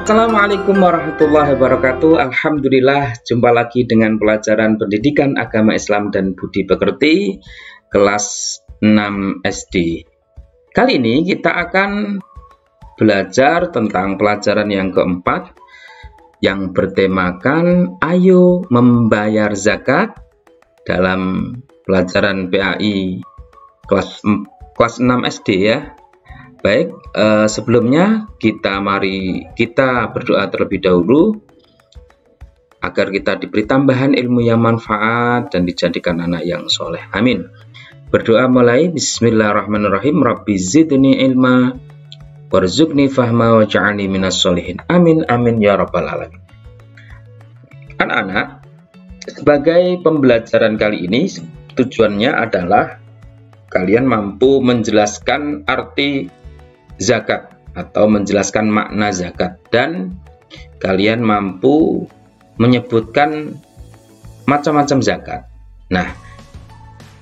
Assalamualaikum warahmatullahi wabarakatuh. Alhamdulillah, jumpa lagi dengan pelajaran pendidikan agama Islam dan budi pekerti kelas 6 SD. Kali ini kita akan belajar tentang pelajaran yang keempat yang bertemakan ayo membayar zakat dalam pelajaran PAI kelas 6 SD ya. Baik, sebelumnya mari kita berdoa terlebih dahulu agar kita diberi tambahan ilmu yang manfaat dan dijadikan anak yang soleh. Amin. Berdoa mulai. Bismillahirrahmanirrahim. Rabbi zidni ilma warzuqni fahma waj'alni minas sholihin. Amin amin ya rabbal alamin. Anak-anak, sebagai pembelajaran kali ini tujuannya adalah kalian mampu menjelaskan arti zakat atau menjelaskan makna zakat, dan kalian mampu menyebutkan macam-macam zakat. Nah,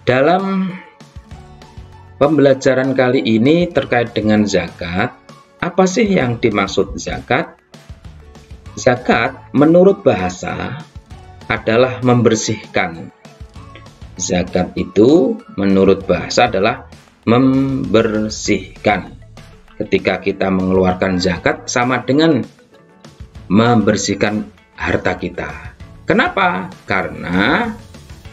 dalam pembelajaran kali ini terkait dengan zakat, apa sih yang dimaksud zakat? Zakat menurut bahasa adalah membersihkan. Zakat itu menurut bahasa adalah membersihkan. Ketika kita mengeluarkan zakat sama dengan membersihkan harta kita. Kenapa? Karena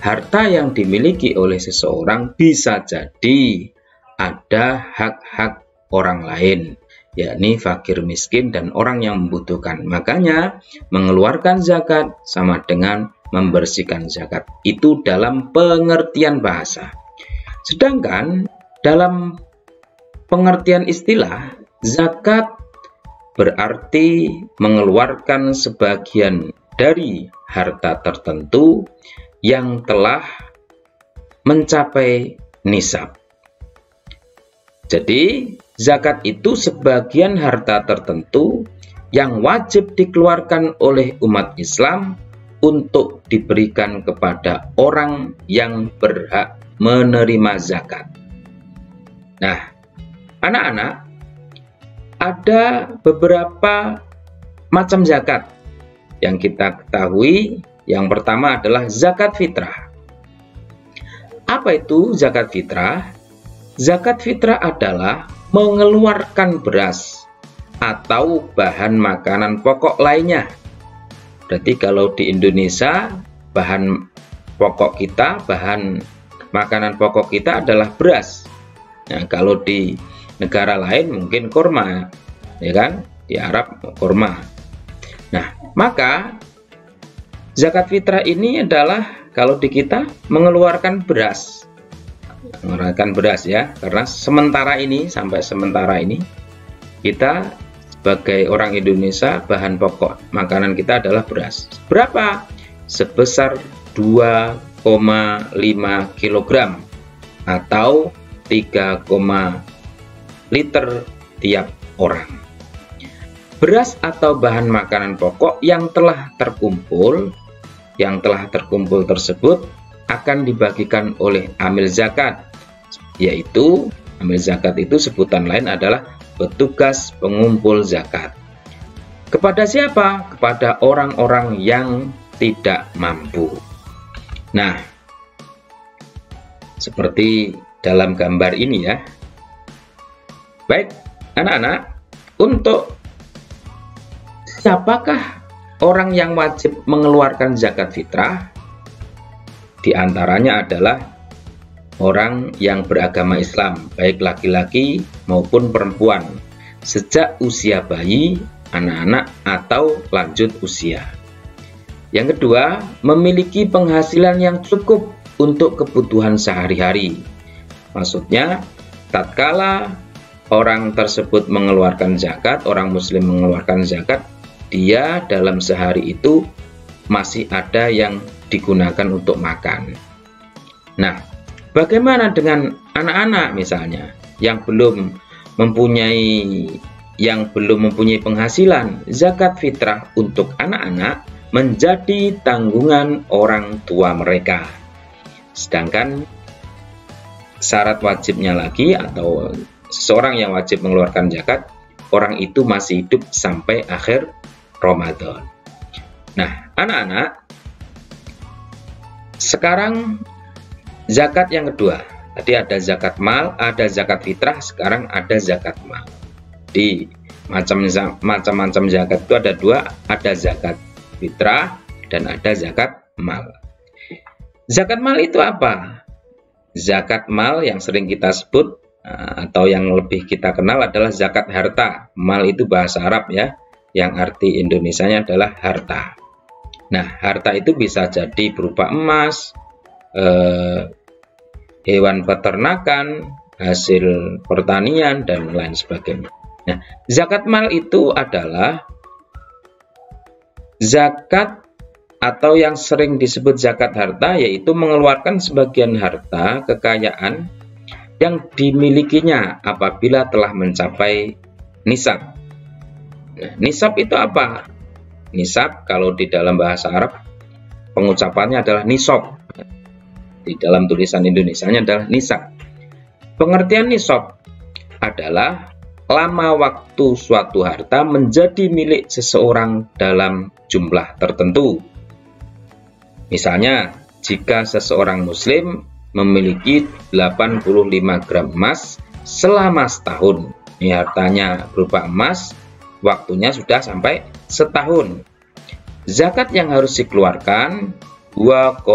harta yang dimiliki oleh seseorang bisa jadi ada hak-hak orang lain, yakni fakir miskin dan orang yang membutuhkan. Makanya mengeluarkan zakat sama dengan membersihkan zakat. Itu dalam pengertian bahasa. Sedangkan dalam pengertian istilah, zakat berarti mengeluarkan sebagian dari harta tertentu yang telah mencapai nisab. Jadi, zakat itu sebagian harta tertentu yang wajib dikeluarkan oleh umat Islam untuk diberikan kepada orang yang berhak menerima zakat. Nah, anak-anak, ada beberapa macam zakat yang kita ketahui. Yang pertama adalah zakat fitrah. Apa itu zakat fitrah? Zakat fitrah adalah mengeluarkan beras atau bahan makanan pokok lainnya. Berarti kalau di Indonesia bahan makanan pokok kita adalah beras. Nah, kalau di negara lain mungkin kurma, ya kan? Di Arab kurma. Nah, maka zakat fitrah ini adalah kalau di kita mengeluarkan beras ya, karena sampai sementara ini kita sebagai orang Indonesia bahan pokok makanan kita adalah beras. Berapa? Sebesar 2,5 kg atau 3, liter tiap orang. Beras atau bahan makanan pokok yang telah terkumpul tersebut akan dibagikan oleh amil zakat, yaitu amil zakat itu sebutan lain adalah petugas pengumpul zakat. Kepada siapa? Kepada orang-orang yang tidak mampu. Nah, seperti dalam gambar ini ya. Baik, anak-anak, untuk siapakah orang yang wajib mengeluarkan zakat fitrah? Di antaranya adalah orang yang beragama Islam, baik laki-laki maupun perempuan, sejak usia bayi, anak-anak, atau lanjut usia. Yang kedua, memiliki penghasilan yang cukup untuk kebutuhan sehari-hari. Maksudnya, tatkala orang tersebut mengeluarkan zakat, orang muslim mengeluarkan zakat, dia dalam sehari itu masih ada yang digunakan untuk makan. Nah, bagaimana dengan anak-anak misalnya yang belum mempunyai penghasilan? Zakat fitrah untuk anak-anak menjadi tanggungan orang tua mereka. Sedangkan syarat wajibnya lagi, atau seseorang yang wajib mengeluarkan zakat orang itu masih hidup sampai akhir Ramadan. Nah, anak-anak, sekarang zakat yang kedua. Tadi ada zakat mal, ada zakat fitrah, sekarang ada zakat mal. Di macam-macam zakat itu ada dua, ada zakat fitrah dan ada zakat mal. Zakat mal itu apa? Zakat mal yang sering kita sebut atau yang lebih kita kenal adalah zakat harta. Mal itu bahasa Arab ya, yang arti Indonesianya adalah harta. Nah, harta itu bisa jadi berupa emas, hewan peternakan, hasil pertanian, dan lain sebagainya. Nah, zakat mal itu adalah zakat atau yang sering disebut zakat harta, yaitu mengeluarkan sebagian harta kekayaan yang dimilikinya apabila telah mencapai nisab. Nah, nisab itu apa? Nisab kalau di dalam bahasa Arab pengucapannya adalah nisab. Di dalam tulisan Indonesianya adalah nisab. Pengertian nisab adalah lama waktu suatu harta menjadi milik seseorang dalam jumlah tertentu. Misalnya, jika seseorang muslim memiliki 85 gram emas selama setahun. Ini hartanya berupa emas, waktunya sudah sampai setahun. Zakat yang harus dikeluarkan 2,5%.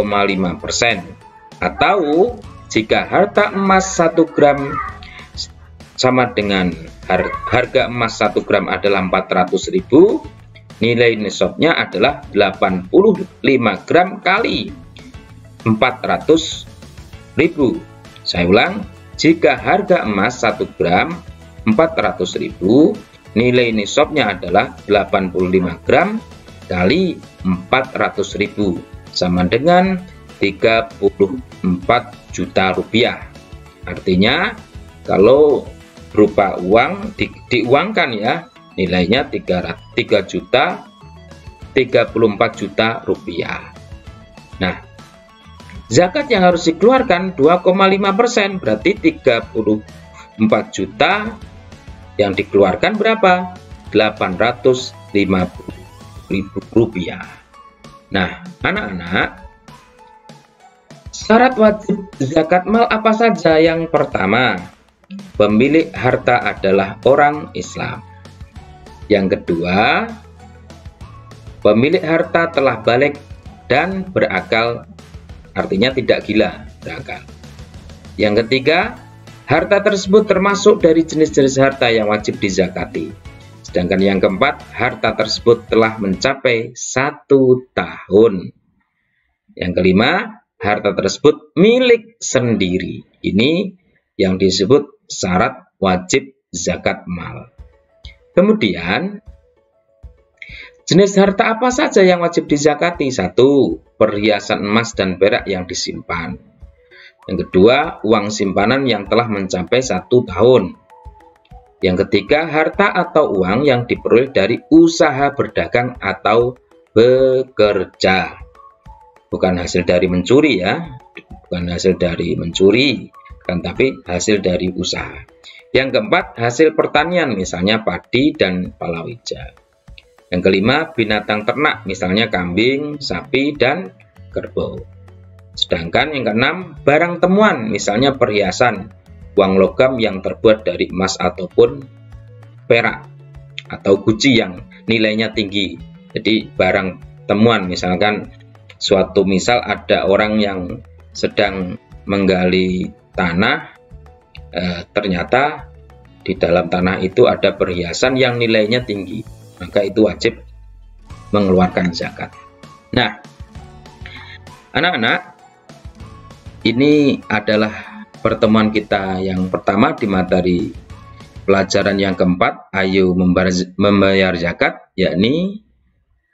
Atau jika harta emas 1 gram sama dengan harga emas 1 gram adalah 400.000, nilai nisabnya adalah 85 gram kali 400.000. Saya ulang, jika harga emas 1 gram 400.000, nilai nisabnya adalah 85 gram kali 400.000 sama dengan 34 juta rupiah. Artinya kalau berupa uang diuangkan ya, nilainya 34 juta rupiah. Nah, zakat yang harus dikeluarkan 2,5%, berarti 34 juta yang dikeluarkan berapa? 850.000 rupiah. Nah, anak-anak, syarat wajib zakat mal apa saja? Yang pertama, pemilik harta adalah orang Islam. Yang kedua, pemilik harta telah balik dan berakal, artinya tidak gila, berakal. Yang ketiga, harta tersebut termasuk dari jenis-jenis harta yang wajib dizakati. Sedangkan yang keempat, harta tersebut telah mencapai 1 tahun. Yang kelima, harta tersebut milik sendiri. Ini yang disebut syarat wajib zakat mal. Kemudian, jenis harta apa saja yang wajib dizakati? 1. Perhiasan emas dan perak yang disimpan. Yang kedua, uang simpanan yang telah mencapai 1 tahun. Yang ketiga, harta atau uang yang diperoleh dari usaha berdagang atau bekerja. Bukan hasil dari mencuri ya, bukan hasil dari mencuri, kan, tapi hasil dari usaha. Yang keempat, hasil pertanian, misalnya padi dan palawija. Yang kelima, binatang ternak, misalnya kambing, sapi, dan kerbau. Sedangkan yang keenam, barang temuan, misalnya perhiasan, uang logam yang terbuat dari emas ataupun perak, atau guci yang nilainya tinggi. Jadi barang temuan, misalkan misal ada orang yang sedang menggali tanah, ternyata di dalam tanah itu ada perhiasan yang nilainya tinggi, maka itu wajib mengeluarkan zakat. Nah, anak-anak, ini adalah pertemuan kita yang pertama di materi pelajaran yang keempat, ayo membayar zakat, yakni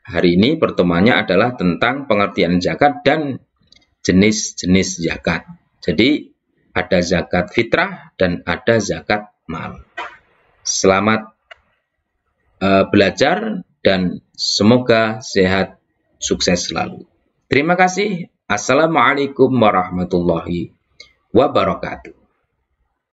hari ini pertemuannya adalah tentang pengertian zakat dan jenis-jenis zakat. Jadi ada zakat fitrah dan ada zakat mal. Selamat belajar dan semoga sehat, sukses selalu. Terima kasih. Assalamualaikum warahmatullahi wabarakatuh.